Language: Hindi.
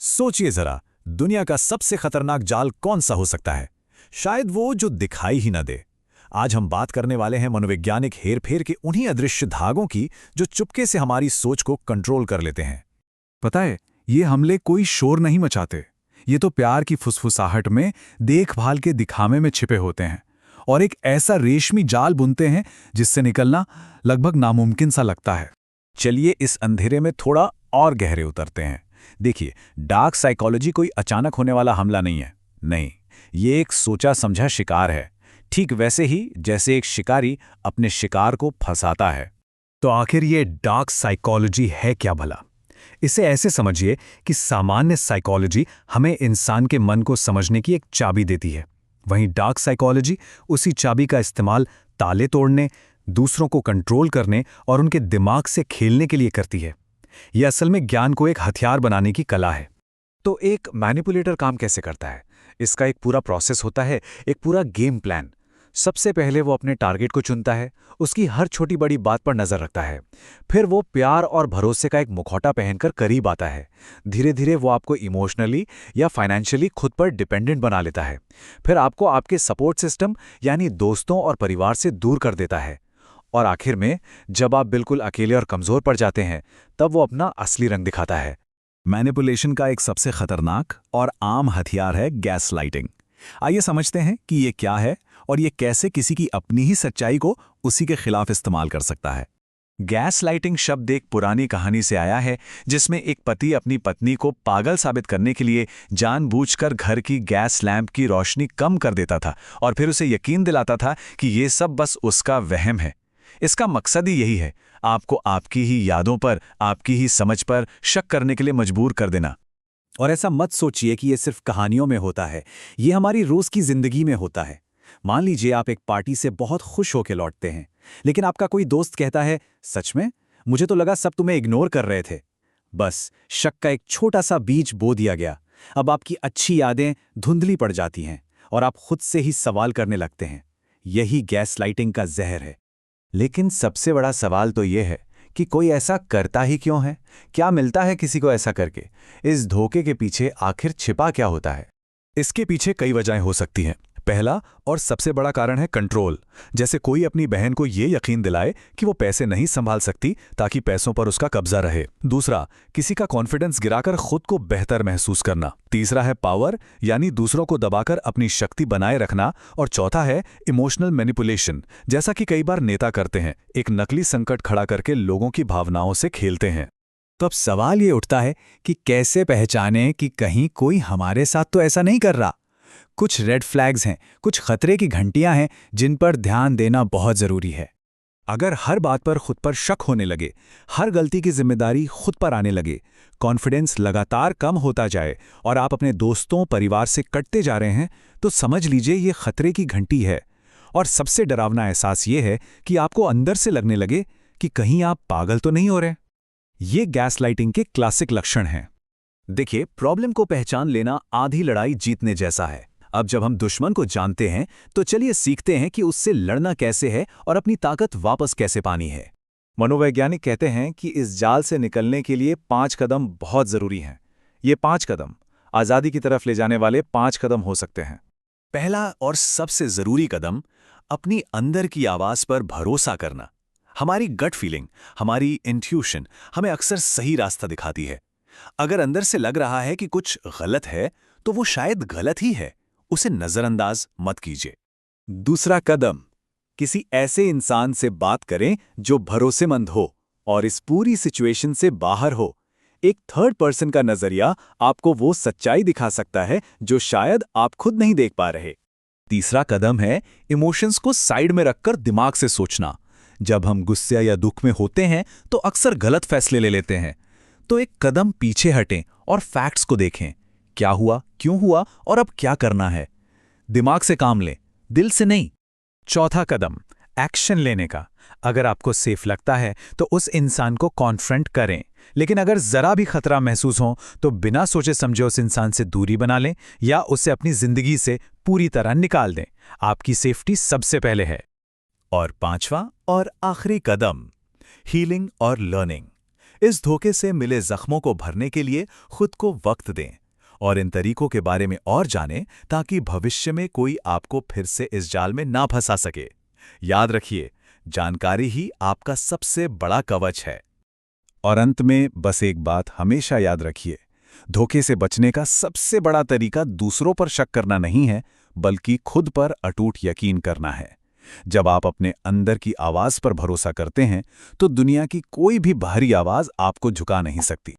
सोचिए जरा, दुनिया का सबसे खतरनाक जाल कौन सा हो सकता है? शायद वो जो दिखाई ही न दे। आज हम बात करने वाले हैं मनोवैज्ञानिक हेरफेर के उन्हीं अदृश्य धागों की जो चुपके से हमारी सोच को कंट्रोल कर लेते हैं। पता है, ये हमले कोई शोर नहीं मचाते। ये तो प्यार की फुसफुसाहट में, देखभाल के दिखावे में छिपे होते हैं और एक ऐसा रेशमी जाल बुनते हैं जिससे निकलना लगभग नामुमकिन सा लगता है। चलिए इस अंधेरे में थोड़ा और गहरे उतरते हैं। देखिए, डार्क साइकोलॉजी कोई अचानक होने वाला हमला नहीं है। नहीं, ये एक सोचा समझा शिकार है, ठीक वैसे ही जैसे एक शिकारी अपने शिकार को फंसाता है। तो आखिर ये डार्क साइकोलॉजी है क्या भला? इसे ऐसे समझिए कि सामान्य साइकोलॉजी हमें इंसान के मन को समझने की एक चाबी देती है। वहीं डार्क साइकोलॉजी उसी चाबी का इस्तेमाल ताले तोड़ने, दूसरों को कंट्रोल करने और उनके दिमाग से खेलने के लिए करती है। यह असल में ज्ञान को एक हथियार बनाने की कला है। तो एक मैनिपुलेटर काम कैसे करता है? इसका एक पूरा प्रोसेस होता है, एक पूरा गेम प्लान। सबसे पहले वो अपने टारगेट को चुनता है, उसकी हर छोटी बड़ी बात पर नजर रखता है। फिर वो प्यार और भरोसे का एक मुखौटा पहनकर करीब आता है। धीरे धीरे वो आपको इमोशनली या फाइनेंशियली खुद पर डिपेंडेंट बना लेता है। फिर आपको आपके सपोर्ट सिस्टम यानी दोस्तों और परिवार से दूर कर देता है। और आखिर में जब आप बिल्कुल अकेले और कमजोर पड़ जाते हैं, तब वो अपना असली रंग दिखाता है। मैनिपुलेशन का एक सबसे खतरनाक और आम हथियार है गैसलाइटिंग। आइए समझते हैं कि ये क्या है और ये कैसे किसी की अपनी ही सच्चाई को उसी के खिलाफ इस्तेमाल कर सकता है। गैसलाइटिंग शब्द एक पुरानी कहानी से आया है, जिसमें एक पति अपनी पत्नी को पागल साबित करने के लिए जानबूझकर घर की गैस लैंप की रोशनी कम कर देता था और फिर उसे यकीन दिलाता था कि ये सब बस उसका वहम है। इसका मकसद ही यही है, आपको आपकी ही यादों पर, आपकी ही समझ पर शक करने के लिए मजबूर कर देना। और ऐसा मत सोचिए कि ये सिर्फ कहानियों में होता है, ये हमारी रोज की जिंदगी में होता है। मान लीजिए आप एक पार्टी से बहुत खुश होकर लौटते हैं, लेकिन आपका कोई दोस्त कहता है, सच में मुझे तो लगा सब तुम्हें इग्नोर कर रहे थे। बस शक का एक छोटा सा बीज बो दिया गया। अब आपकी अच्छी यादें धुंधली पड़ जाती हैं और आप खुद से ही सवाल करने लगते हैं। यही गैसलाइटिंग का जहर है। लेकिन सबसे बड़ा सवाल तो ये है कि कोई ऐसा करता ही क्यों है? क्या मिलता है किसी को ऐसा करके? इस धोखे के पीछे आखिर छिपा क्या होता है? इसके पीछे कई वजहें हो सकती हैं। पहला और सबसे बड़ा कारण है कंट्रोल। जैसे कोई अपनी बहन को ये यकीन दिलाए कि वो पैसे नहीं संभाल सकती ताकि पैसों पर उसका कब्जा रहे। दूसरा, किसी का कॉन्फिडेंस गिराकर खुद को बेहतर महसूस करना। तीसरा है पावर, यानी दूसरों को दबाकर अपनी शक्ति बनाए रखना। और चौथा है इमोशनल मैनिपुलेशन, जैसा कि कई बार नेता करते हैं, एक नकली संकट खड़ा करके लोगों की भावनाओं से खेलते हैं। तो अब सवाल ये उठता है कि कैसे पहचानें कि कहीं कोई हमारे साथ तो ऐसा नहीं कर रहा? कुछ रेड फ्लैग्स हैं, कुछ खतरे की घंटियां हैं जिन पर ध्यान देना बहुत जरूरी है। अगर हर बात पर खुद पर शक होने लगे, हर गलती की जिम्मेदारी खुद पर आने लगे, कॉन्फिडेंस लगातार कम होता जाए और आप अपने दोस्तों परिवार से कटते जा रहे हैं, तो समझ लीजिए ये खतरे की घंटी है। और सबसे डरावना एहसास ये है कि आपको अंदर से लगने लगे कि कहीं आप पागल तो नहीं हो रहे। ये गैसलाइटिंग के क्लासिक लक्षण हैं। देखिए, प्रॉब्लम को पहचान लेना आधी लड़ाई जीतने जैसा है। अब जब हम दुश्मन को जानते हैं, तो चलिए सीखते हैं कि उससे लड़ना कैसे है और अपनी ताकत वापस कैसे पानी है। मनोवैज्ञानिक कहते हैं कि इस जाल से निकलने के लिए 5 कदम बहुत जरूरी हैं। ये 5 कदम आज़ादी की तरफ ले जाने वाले 5 कदम हो सकते हैं। पहला और सबसे जरूरी कदम, अपनी अंदर की आवाज पर भरोसा करना। हमारी गट फीलिंग, हमारी इंट्यूशन हमें अक्सर सही रास्ता दिखाती है। अगर अंदर से लग रहा है कि कुछ गलत है, तो वो शायद गलत ही है। उसे नजरअंदाज मत कीजिए। दूसरा कदम, किसी ऐसे इंसान से बात करें जो भरोसेमंद हो और इस पूरी सिचुएशन से बाहर हो। एक थर्ड पर्सन का नजरिया आपको वो सच्चाई दिखा सकता है जो शायद आप खुद नहीं देख पा रहे। तीसरा कदम है इमोशंस को साइड में रखकर दिमाग से सोचना। जब हम गुस्से या दुख में होते हैं तो अक्सर गलत फैसले ले लेते हैं। तो एक कदम पीछे हटें और फैक्ट्स को देखें। क्या हुआ, क्यों हुआ और अब क्या करना है। दिमाग से काम लें, दिल से नहीं। चौथा कदम, एक्शन लेने का। अगर आपको सेफ लगता है तो उस इंसान को कॉन्फ्रंट करें, लेकिन अगर जरा भी खतरा महसूस हो तो बिना सोचे समझे उस इंसान से दूरी बना लें या उसे अपनी जिंदगी से पूरी तरह निकाल दें। आपकी सेफ्टी सबसे पहले है। और पांचवा और आखिरी कदम, हीलिंग और लर्निंग। इस धोखे से मिले जख्मों को भरने के लिए खुद को वक्त दें और इन तरीकों के बारे में और जानें ताकि भविष्य में कोई आपको फिर से इस जाल में ना फंसा सके। याद रखिए, जानकारी ही आपका सबसे बड़ा कवच है। और अंत में बस एक बात हमेशा याद रखिए, धोखे से बचने का सबसे बड़ा तरीका दूसरों पर शक करना नहीं है, बल्कि खुद पर अटूट यकीन करना है। जब आप अपने अंदर की आवाज पर भरोसा करते हैं, तो दुनिया की कोई भी बाहरी आवाज आपको झुका नहीं सकती।